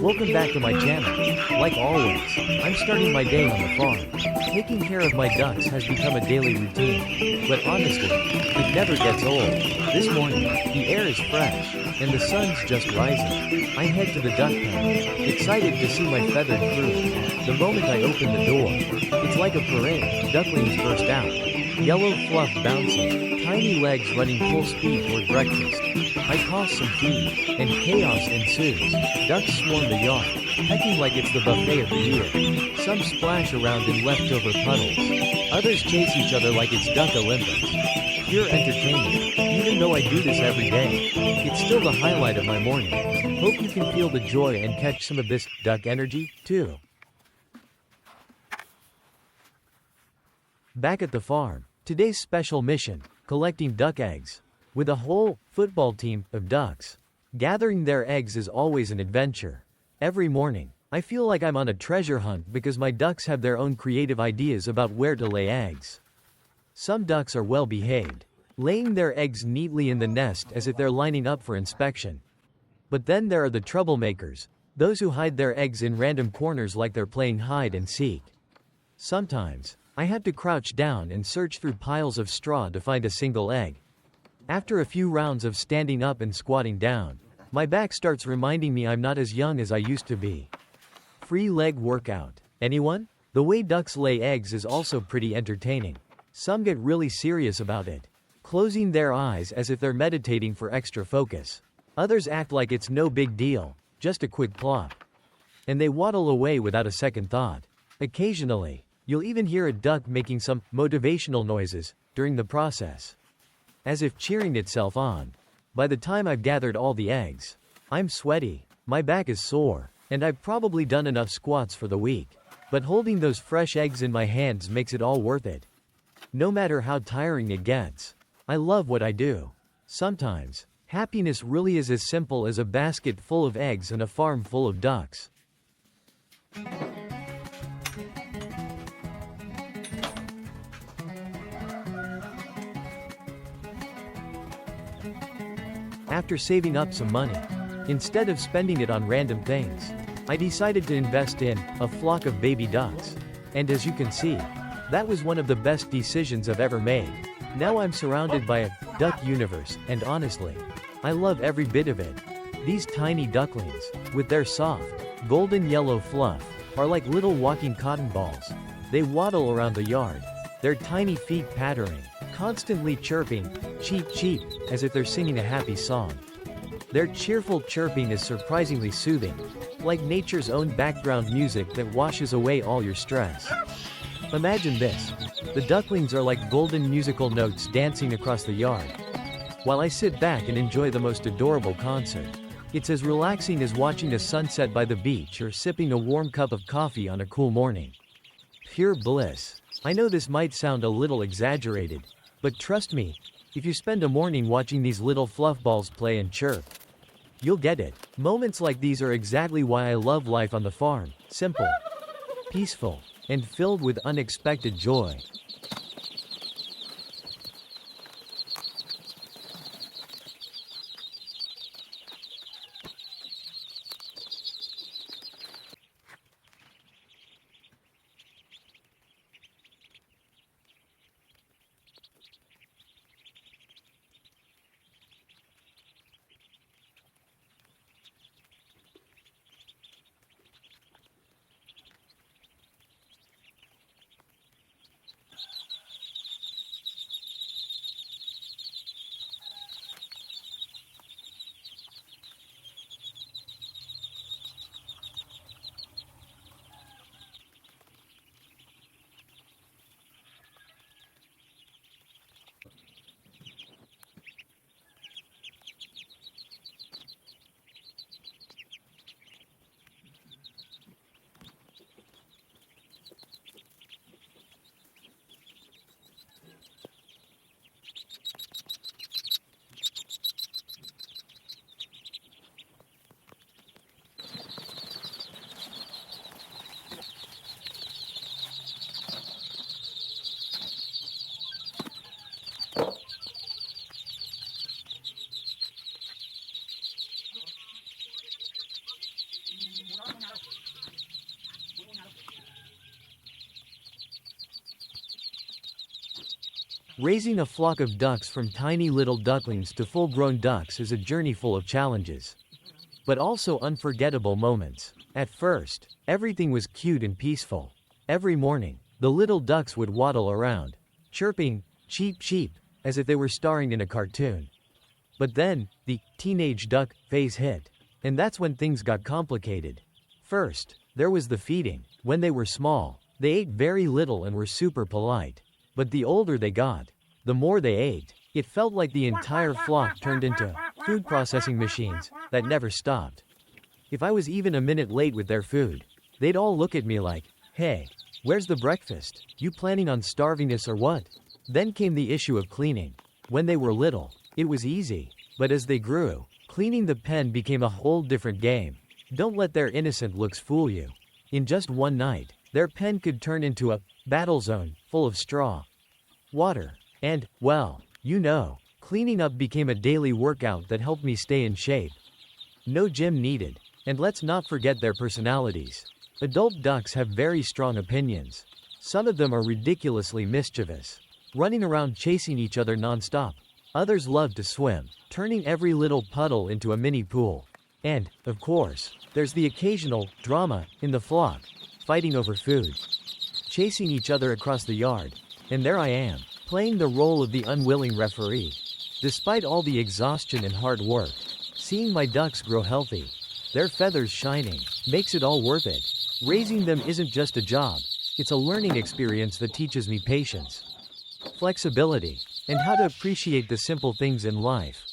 Welcome back to my channel. Like always, I'm starting my day on the farm. Taking care of my ducks has become a daily routine, but honestly, it never gets old. This morning, the air is fresh, and the sun's just rising. I head to the duck pen, excited to see my feathered crew. The moment I open the door, it's like a parade. Ducklings burst out, yellow fluff bouncing, tiny legs running full speed toward breakfast. I toss some feed, and chaos ensues. Ducks swarm the yard, pecking like it's the buffet of the year. Some splash around in leftover puddles. Others chase each other like it's Duck Olympics. Pure entertainment. Even though I do this every day, it's still the highlight of my morning. Hope you can feel the joy and catch some of this duck energy, too. Back at the farm, today's special mission, collecting duck eggs. With a whole football team of ducks, gathering their eggs is always an adventure. Every morning, I feel like I'm on a treasure hunt because my ducks have their own creative ideas about where to lay eggs. Some ducks are well behaved, laying their eggs neatly in the nest as if they're lining up for inspection. But then there are the troublemakers, those who hide their eggs in random corners like they're playing hide and seek. Sometimes, I have to crouch down and search through piles of straw to find a single egg. After a few rounds of standing up and squatting down, my back starts reminding me I'm not as young as I used to be. Free leg workout. Anyone? The way ducks lay eggs is also pretty entertaining. Some get really serious about it, closing their eyes as if they're meditating for extra focus. Others act like it's no big deal, just a quick plop. And they waddle away without a second thought. Occasionally, you'll even hear a duck making some motivational noises during the process, as if cheering itself on. By the time I've gathered all the eggs, I'm sweaty, my back is sore, and I've probably done enough squats for the week. But holding those fresh eggs in my hands makes it all worth it. No matter how tiring it gets, I love what I do. Sometimes, happiness really is as simple as a basket full of eggs and a farm full of ducks. After saving up some money, instead of spending it on random things, I decided to invest in a flock of baby ducks. And as you can see, that was one of the best decisions I've ever made. Now I'm surrounded by a duck universe, and honestly, I love every bit of it. These tiny ducklings, with their soft, golden yellow fluff, are like little walking cotton balls. They waddle around the yard, their tiny feet pattering, constantly chirping, cheep cheep, as if they're singing a happy song. Their cheerful chirping is surprisingly soothing, like nature's own background music that washes away all your stress. Imagine this. The ducklings are like golden musical notes dancing across the yard, while I sit back and enjoy the most adorable concert. It's as relaxing as watching a sunset by the beach or sipping a warm cup of coffee on a cool morning. Pure bliss. I know this might sound a little exaggerated, but trust me, if you spend a morning watching these little fluffballs play and chirp, you'll get it. Moments like these are exactly why I love life on the farm. Simple, peaceful, and filled with unexpected joy. Raising a flock of ducks from tiny little ducklings to full-grown ducks is a journey full of challenges, but also unforgettable moments. At first, everything was cute and peaceful. Every morning, the little ducks would waddle around, chirping, cheep cheep, as if they were starring in a cartoon. But then, the teenage duck phase hit, and that's when things got complicated. First, there was the feeding. When they were small, they ate very little and were super polite. But the older they got, the more they ate. It felt like the entire flock turned into food processing machines that never stopped. If I was even a minute late with their food, they'd all look at me like, "Hey, where's the breakfast? You planning on starving us or what?" Then came the issue of cleaning. When they were little, it was easy, but as they grew, cleaning the pen became a whole different game. Don't let their innocent looks fool you. In just one night, their pen could turn into a battle zone full of straw, water, and, well, cleaning up became a daily workout that helped me stay in shape. No gym needed. And let's not forget their personalities. Adult ducks have very strong opinions. Some of them are ridiculously mischievous, running around chasing each other non-stop. Others love to swim, turning every little puddle into a mini pool. And, of course, there's the occasional drama in the flock, fighting over food, chasing each other across the yard. And there I am, playing the role of the unwilling referee. Despite all the exhaustion and hard work, seeing my ducks grow healthy, their feathers shining, makes it all worth it. Raising them isn't just a job, it's a learning experience that teaches me patience, flexibility, and how to appreciate the simple things in life.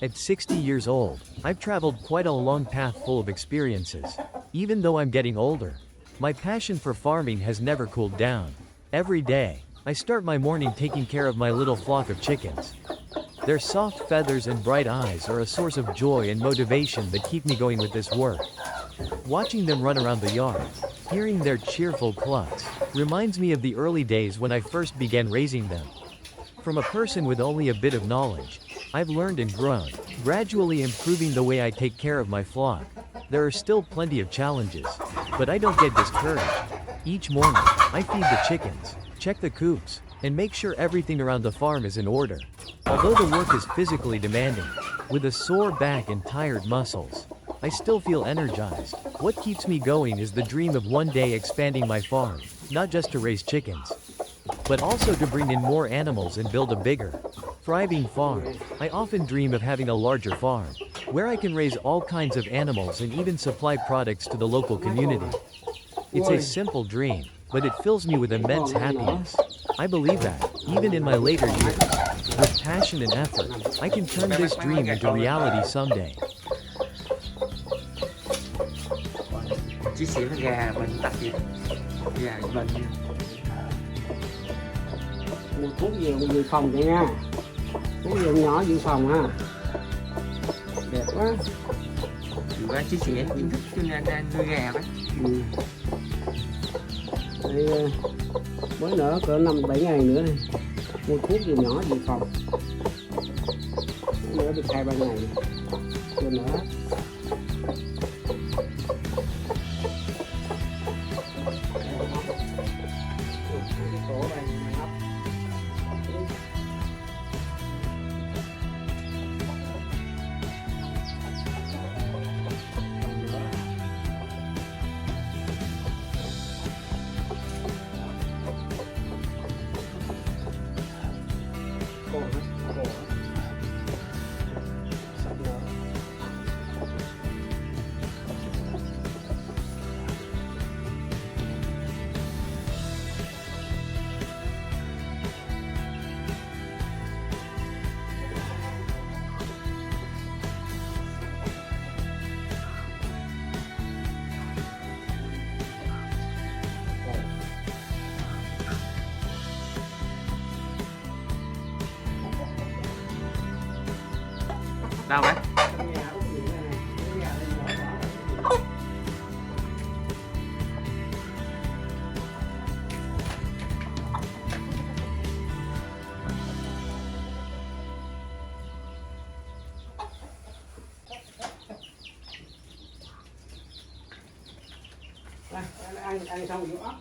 At 60 years old, I've traveled quite a long path full of experiences. Even though I'm getting older, my passion for farming has never cooled down. Every day, I start my morning taking care of my little flock of chickens. Their soft feathers and bright eyes are a source of joy and motivation that keep me going with this work. Watching them run around the yard, hearing their cheerful clucks, reminds me of the early days when I first began raising them. From a person with only a bit of knowledge, I've learned and grown, gradually improving the way I take care of my flock. There are still plenty of challenges, but I don't get discouraged. Each morning, I feed the chickens, check the coops, and make sure everything around the farm is in order. Although the work is physically demanding, with a sore back and tired muscles, I still feel energized. What keeps me going is the dream of one day expanding my farm, not just to raise chickens, but also to bring in more animals and build a bigger, thriving farm. I often dream of having a larger farm, where I can raise all kinds of animals and even supply products to the local community. It's a simple dream, but it fills me with immense happiness. I believe that, even in my later years, with passion and effort, I can turn this dream into reality someday. Chia sẻ với gà mình tập gì? Gà mình nha. Mua thuốc dự phòng vậy nha. Thuốc nhỏ dự phòng ha. Đẹp quá. Mình có chia sẻ kiến thức cho nên nuôi gà đó. Đây, mới nữa cỡ 5-7 ngày nữa này. Mua thuốc nhỏ dự phòng. Mới nữa được 2-3 ngày. Rồi nữa. Đâu đấy? Nhà út điện đây này, cái nhà đây nhỏ quá. Đây, ăn xong vô ốc.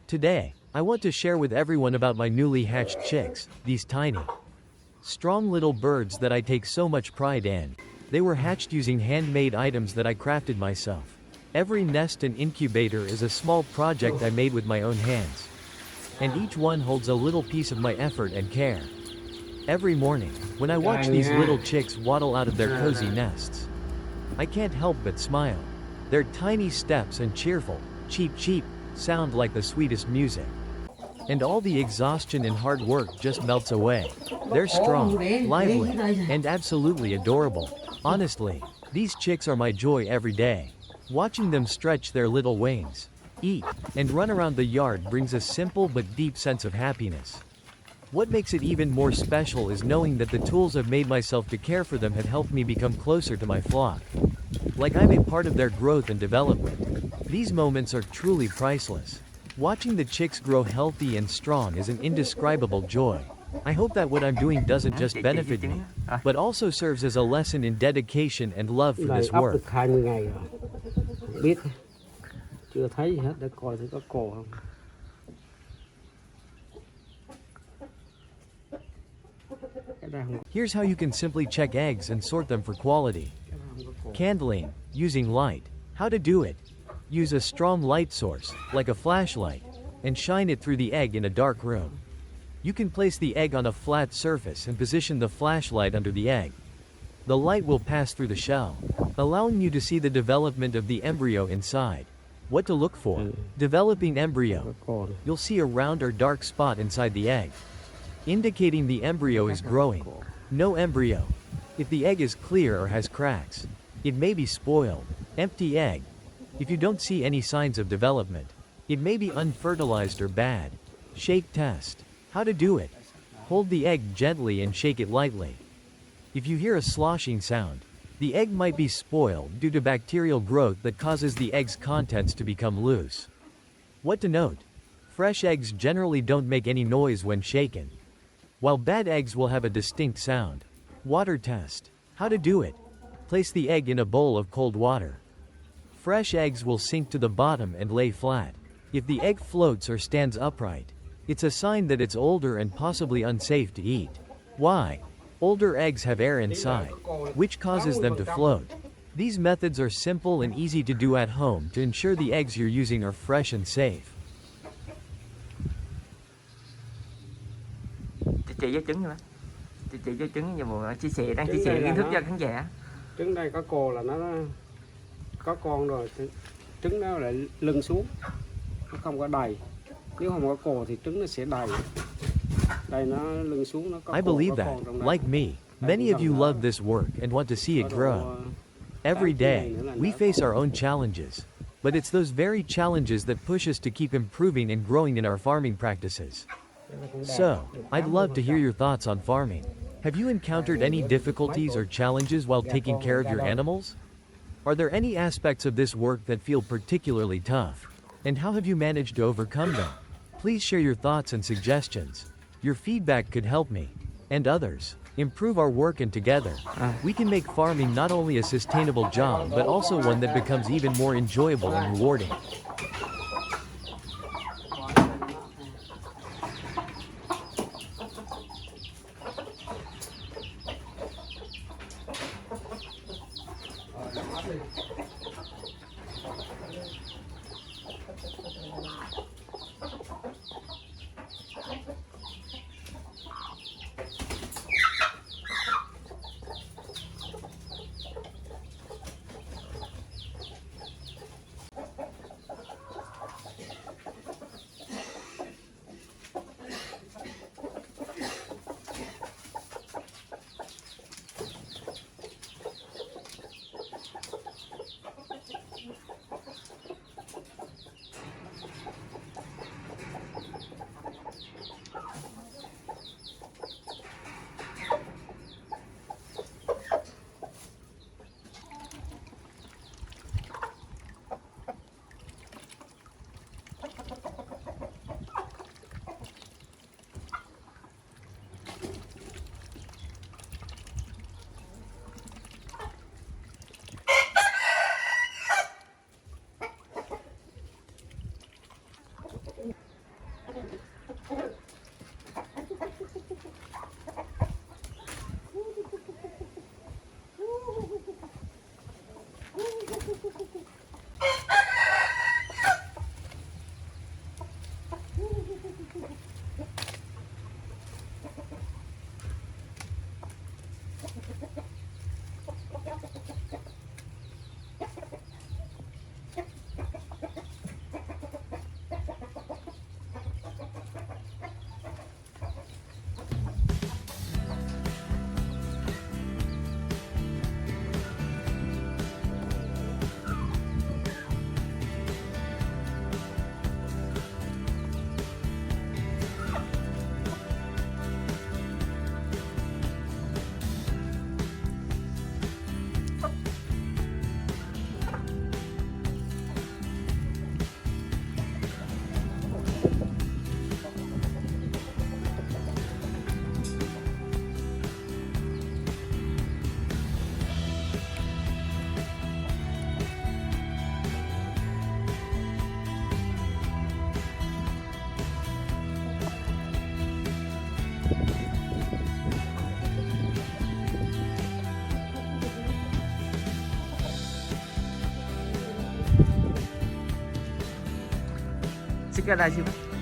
Today, I want to share with everyone about my newly hatched chicks, these tiny, strong little birds that I take so much pride in. They were hatched using handmade items that I crafted myself. Every nest and incubator is a small project I made with my own hands. And each one holds a little piece of my effort and care. Every morning, when I watch these little chicks waddle out of their cozy nests, I can't help but smile. Their tiny steps and cheerful, cheep cheep, sound like the sweetest music. And all the exhaustion and hard work just melts away. They're strong, lively, and absolutely adorable. Honestly, these chicks are my joy every day. Watching them stretch their little wings, eat, and run around the yard brings a simple but deep sense of happiness. What makes it even more special is knowing that the tools I've made myself to care for them have helped me become closer to my flock. Like I'm a part of their growth and development. These moments are truly priceless. Watching the chicks grow healthy and strong is an indescribable joy. I hope that what I'm doing doesn't just benefit me, but also serves as a lesson in dedication and love for this Ấp work. được 20 ngày rồi. Biết chưa thấy gì hết, để coi thử có cồ không. Cái này không, Here's how you can simply check eggs and sort them for quality. cái này không có cồ. Candling, using light. How to do it. Use a strong light source, like a flashlight, and shine it through the egg in a dark room. You can place the egg on a flat surface and position the flashlight under the egg. The light will pass through the shell, allowing you to see the development of the embryo inside. What to look for? Developing embryo. Có cồ này. You'll see a round or dark spot inside the egg, indicating the embryo is growing. No embryo. If the egg is clear or has cracks, it may be spoiled. Empty egg. If you don't see any signs of development, it may be unfertilized or bad. Shake test. How to do it? Hold the egg gently and shake it lightly. If you hear a sloshing sound, the egg might be spoiled due to bacterial growth that causes the egg's contents to become loose. What to note? Fresh eggs generally don't make any noise when shaken, while bad eggs will have a distinct sound. Water test. How to do it? Place the egg in a bowl of cold water. Fresh eggs will sink to the bottom and lay flat. If the egg floats or stands upright, it's a sign that it's older and possibly unsafe to eat. Why? Older eggs have air inside, which causes them to float. These methods are simple and easy to do at home to ensure the eggs you're using are fresh and safe. Chị với trứng nữa. Chị với trứng như vừa chia sẻ đang chia Trứng sẻ này là kiến thức nó- cho khán giả. Trứng đây có cồ là nó có con rồi, trứng nó lại lưng xuống, nó không có đầy. Nếu không có cồ thì trứng nó sẽ đầy. Đây nó lưng xuống, nó có I cồ, believe có that, con trong đây. like me, many of you love this work and want to see it Có grow. độ, Every day, we face our own challenges, but it's those very challenges that push us to keep improving and growing in our farming practices. So, I'd love to hear your thoughts on farming. Have you encountered any difficulties or challenges while taking care of your animals? Are there any aspects of this work that feel particularly tough? And how have you managed to overcome them? Please share your thoughts and suggestions. Your feedback could help me and others improve our work and together, we can make farming not only a sustainable job but also one that becomes even more enjoyable and rewarding. Xích ra đây chứ.